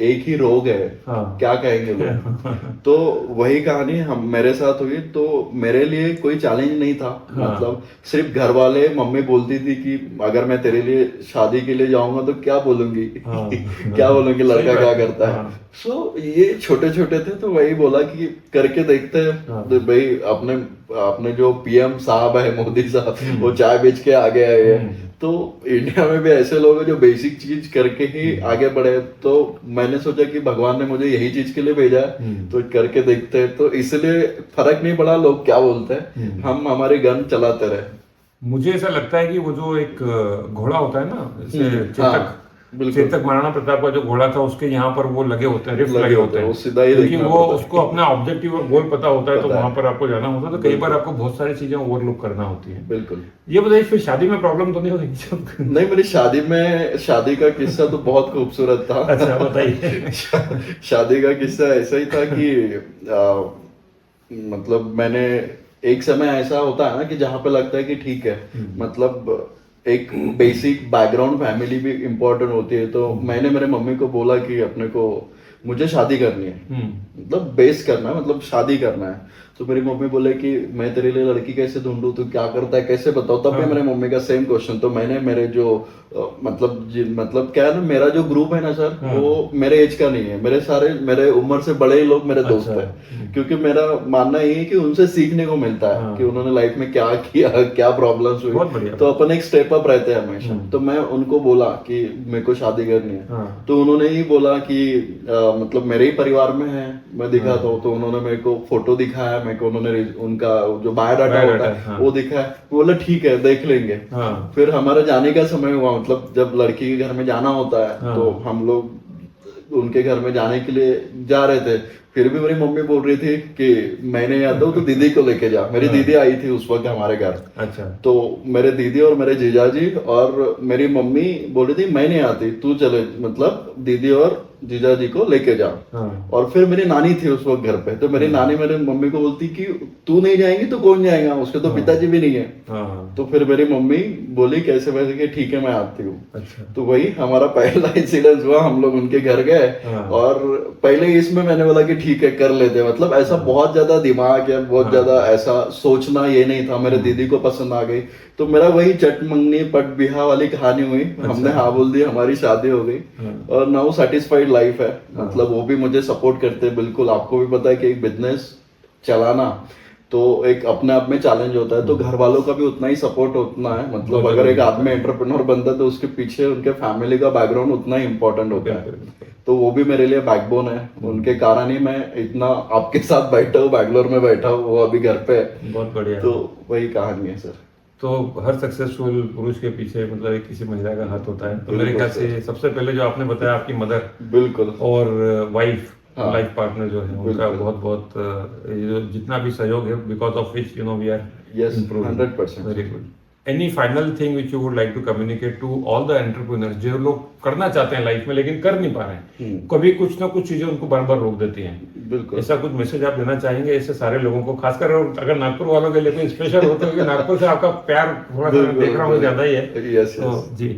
एक ही रोग है, क्या कहेंगे लोग। तो वही कहानी हम मेरे साथ हुई। तो मेरे लिए कोई चैलेंज नहीं था, मतलब सिर्फ घर वाले, मम्मी बोलती थी कि अगर मैं तेरे लिए शादी के लिए जाऊंगा तो क्या बोलूंगी क्या बोलूंगी, लड़का क्या करता है। सो ये छोटे छोटे थे, तो वही बोला कि करके देखते हैं। तो भाई अपने जो पीएम साहब है, मोदी साहब, वो चाय बेच के आगे आए हैं। तो इंडिया में भी ऐसे लोग हैं जो बेसिक चीज करके ही आगे बढ़े। तो मैंने सोचा कि भगवान ने मुझे यही चीज के लिए भेजा है, तो करके देखते हैं। तो इसलिए फर्क नहीं पड़ा लोग क्या बोलते हैं, हम हमारे गन चलाते रहे। मुझे ऐसा लगता है कि वो जो एक घोड़ा होता है ना, जैसे चेतक, चेतक महाराणा प्रताप का जो घोड़ा था, उसके यहाँ पर वो लगे होते हैं, रिफ्ट लगे होते हैं, वो सीधा ही क्योंकि देखना वो पड़ता है। उसको अपना ऑब्जेक्टिव और गोल पता होता है, तो वहां पर आपको जाना होता है। तो कई बार आपको बहुत सारी चीजें ओवरलुक करना होती है। बिल्कुल। ये बताइए, फिर शादी में प्रॉब्लम तो नहीं होगी? नहीं, मेरी शादी का किस्सा तो बहुत खूबसूरत था। अच्छा, बताइए। शादी का किस्सा ऐसा ही था कि मतलब मैंने, एक समय ऐसा होता है ना कि जहां पे लगता है कि ठीक है, मतलब एक बेसिक बैकग्राउंड फैमिली भी इम्पोर्टेंट होती है। तो मैंने मेरे मम्मी को बोला कि अपने को मुझे शादी करनी है, मतलब बेस करना है, मतलब शादी करना है। तो मेरी मम्मी बोले कि मैं तेरे लिए लड़की कैसे ढूंढूं, तू क्या करता है, कैसे बताओ। तब भी मेरे मम्मी का सेम क्वेश्चन। तो मैंने मेरे जो मतलब क्या है ना, मेरा जो ग्रुप है ना सर, वो मेरे एज का नहीं है। मेरे उम्र से बड़े ही लोग मेरे दोस्त हैं, क्योंकि मेरा मानना ये है कि उनसे सीखने को मिलता है कि उन्होंने लाइफ में क्या किया, क्या प्रॉब्लम्स हुई। तो अपन एक स्टेप अप रहते हैं हमेशा। तो मैं उनको बोला कि मेरे को शादी करनी है। तो उन्होंने ही बोला कि मतलब मेरे ही परिवार में है, मैं दिखाता हूँ। तो उन्होंने मेरे को फोटो दिखाया, मेरे को उन्होंने उनका जो बायोडाटा होता है वो दिखाया। बोला ठीक है, देख लेंगे। फिर हमारा जाने का समय हुआ, मतलब जब लड़की के घर में जाना होता है, तो हम लोग उनके घर में जाने के लिए जा रहे थे। फिर भी मेरी मम्मी बोल रही थी कि मैं नहीं आता हूँ, तो दीदी को लेके जा। मेरी दीदी आई थी उस वक्त हमारे घर। अच्छा। तो मेरे दीदी और मेरे जीजाजी और मेरी मम्मी बोल रही थी मैं नहीं आती, तू चले, मतलब दीदी और जीजाजी को लेके जा। और फिर मेरी नानी थी उस वक्त घर पे। तो मेरी नानी मेरे मम्मी को बोलती कि तू नहीं जाएंगी तो कौन जाएगा, उसके तो पिताजी भी नहीं है। तो फिर मेरी मम्मी बोली कैसे वैसे कि ठीक है मैं आती हूँ। अच्छा। तो वही हमारा पहला इंसिडेंस हुआ, हम लोग उनके घर गए। और पहले इसमें मैंने बोला कि ठीक है कर लेते, मतलब ऐसा बहुत ज्यादा दिमाग या बहुत ज्यादा ऐसा सोचना ये नहीं था। मेरे दीदी को पसंद आ गई, तो मेरा वही चट मंगनी पट बिहा वाली कहानी हुई। हमने हाँ बोल दिया, हमारी शादी हो गई और नाउ सेटिस्फाइड लाइफ है। मतलब वो भी मुझे सपोर्ट करते हैं बिल्कुल। आपको भी पता है कि एक बिजनेस चलाना तो एक अपने आप में चैलेंज होता है, तो घर वालों का भी उतना ही सपोर्ट उतना है। मतलब अगर एक आदमी एंटरप्रेन्योर बनता है तो उसके पीछे उनके फैमिली का बैकग्राउंड उतना ही इम्पोर्टेंट होता है। तो वो भी मेरे लिए बैकबोन है। उनके कारण ही मैं इतना आपके साथ बैठा हूँ, बैंगलोर में बैठा हूँ, वो अभी घर पे है। बहुत बढ़िया। तो वही कहानी है सर। तो हर सक्सेसफुल पुरुष के पीछे मतलब एक किसी महिला का हाथ होता है। तो मेरे ख्याल से सबसे पहले जो आपने बताया आपकी मदर, बिल्कुल, और वाइफ, लाइफ पार्टनर जो है, उनका बहुत बहुत जितना भी सहयोग है, because of which you know we are improving. 100%। Very good. Any final thing which you would like to communicate to all the entrepreneurs जो लोग करना चाहते हैं लाइफ में लेकिन कर नहीं पा रहे हैं, कभी कुछ ना कुछ चीजें उनको बार बार रोक देती हैं? बिल्कुल। ऐसा कुछ मैसेज आप देना चाहेंगे ऐसे सारे लोगों को, खासकर अगर नागपुर वालों के लिए कोई स्पेशल हो, तो नागपुर से आपका प्यार थोड़ा सा देख रहा हूँ ज्यादा ही है। यस जी।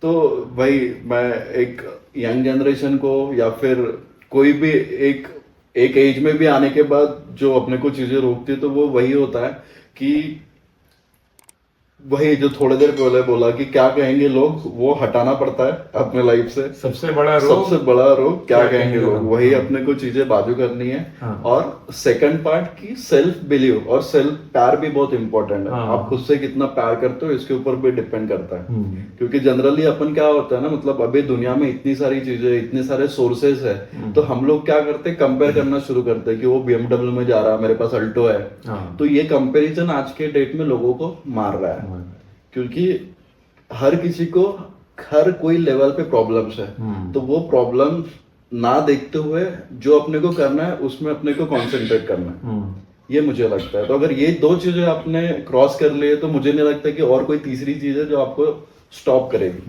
तो भाई मैं एक यंग जनरेशन को या फिर कोई भी एक एज में भी आने के बाद जो अपने को चीजें रोकती है, तो वो वही होता है कि वही जो थोड़ी देर पहले बोला कि क्या कहेंगे लोग, वो हटाना पड़ता है अपने लाइफ से। सबसे बड़ा रोग क्या कहेंगे लोग, वही अपने को चीजें बाजू करनी है। और सेकंड पार्ट की सेल्फ बिलीव और सेल्फ प्यार भी बहुत इंपॉर्टेंट है। आप खुद से कितना प्यार करते हो इसके ऊपर भी डिपेंड करता है। क्योंकि जनरली अपन क्या होता है ना, मतलब अभी दुनिया में इतनी सारी चीजें, इतने सारे सोर्सेस है, तो हम लोग क्या करते हैं, कंपेयर करना शुरू करते हैं कि वो BMW में जा रहा है, मेरे पास अल्टो है। तो ये कंपेरिजन आज के डेट में लोगों को मार रहा है, क्योंकि हर किसी को हर कोई लेवल पे प्रॉब्लम्स है। तो वो प्रॉब्लम ना देखते हुए जो अपने को करना है उसमें अपने को कंसंट्रेट करना है, ये मुझे लगता है। तो अगर ये दो चीजें आपने क्रॉस कर लिए तो मुझे नहीं लगता कि और कोई तीसरी चीज है जो आपको स्टॉप करेगी।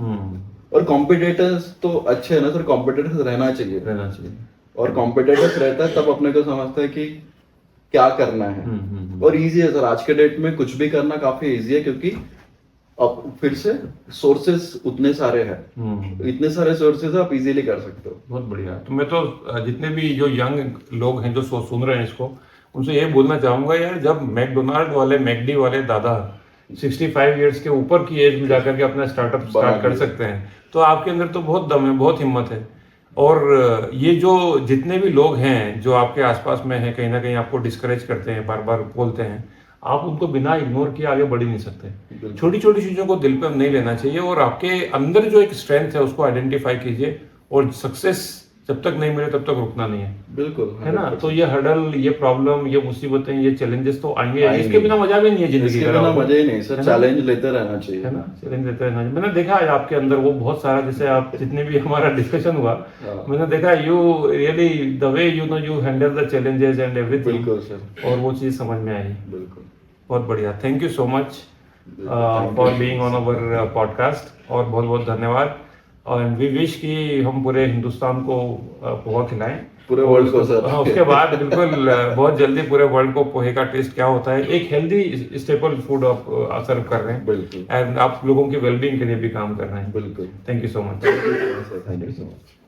और कॉम्पिटिटर्स तो अच्छे है ना सर, कॉम्पिटिटर्स रहना चाहिए। और कॉम्पिटिटर्स रहता है तब अपने को समझता है कि क्या करना है। और इजी है सर, आज के डेट में कुछ भी करना काफी इजी है, क्योंकि अब फिर से सोर्सेस उतने सारे हैं, इतने सारे सोर्सेस आप इजीली कर सकते हो। बहुत बढ़िया। तो मैं तो जितने भी जो यंग लोग हैं जो सुन रहे हैं इसको, उनसे ये बोलना चाहूंगा यार, जब मैकडोनाल्ड वाले, मैकडी वाले दादा 65 इयर्स के ऊपर की एज में जाकर के अपना स्टार्टअप स्टार्ट कर सकते हैं, तो आपके अंदर तो बहुत दम है, बहुत हिम्मत है। और ये जो जितने भी लोग हैं जो आपके आसपास में हैं, कहीं ना कहीं आपको डिस्करेज करते हैं, बार बार बोलते हैं, आप उनको बिना इग्नोर किए आगे बढ़ ही नहीं सकते। छोटी छोटी चीजों को दिल पे नहीं लेना चाहिए, और आपके अंदर जो एक स्ट्रेंथ है उसको आइडेंटिफाई कीजिए, और सक्सेस जब तक नहीं मिले तब तक रुकना नहीं है। बिल्कुल, है ना? तो ये हर्डल, ये प्रॉब्लम, ये मुसीबतें, ये चैलेंजेस तो आएंगे, इसके बिना मजा भी नहीं है जिंदगी इसके बिना मजा ही नहीं सर। चैलेंज लेते रहना चाहिए, है ना? चैलेंज लेते रहना चाहिए। मैंने देखा है आपके अंदर वो बहुत सारा, जैसे आप जितने भी हमारा डिस्कशन हुआ, मैंने देखा you really the way you handle the challenges and everything. बिल्कुल सर, और वो चीज समझ में आई। बिल्कुल, बहुत बढ़िया। Thank you so much for being on our podcast, और बहुत बहुत धन्यवाद। और वी विश कि हम पूरे हिंदुस्तान को पोहा खिलाएं, पूरे वर्ल्ड को सर। हाँ, उसके बाद बिल्कुल बहुत जल्दी पूरे वर्ल्ड को पोहे का टेस्ट क्या होता है, एक हेल्दी स्टेपल फूड आप सर्व कर रहे हैं, बिल्कुल, एंड आप लोगों की वेलबींग के लिए भी काम कर रहे हैं। बिल्कुल। Thank you so much. Thank you so much.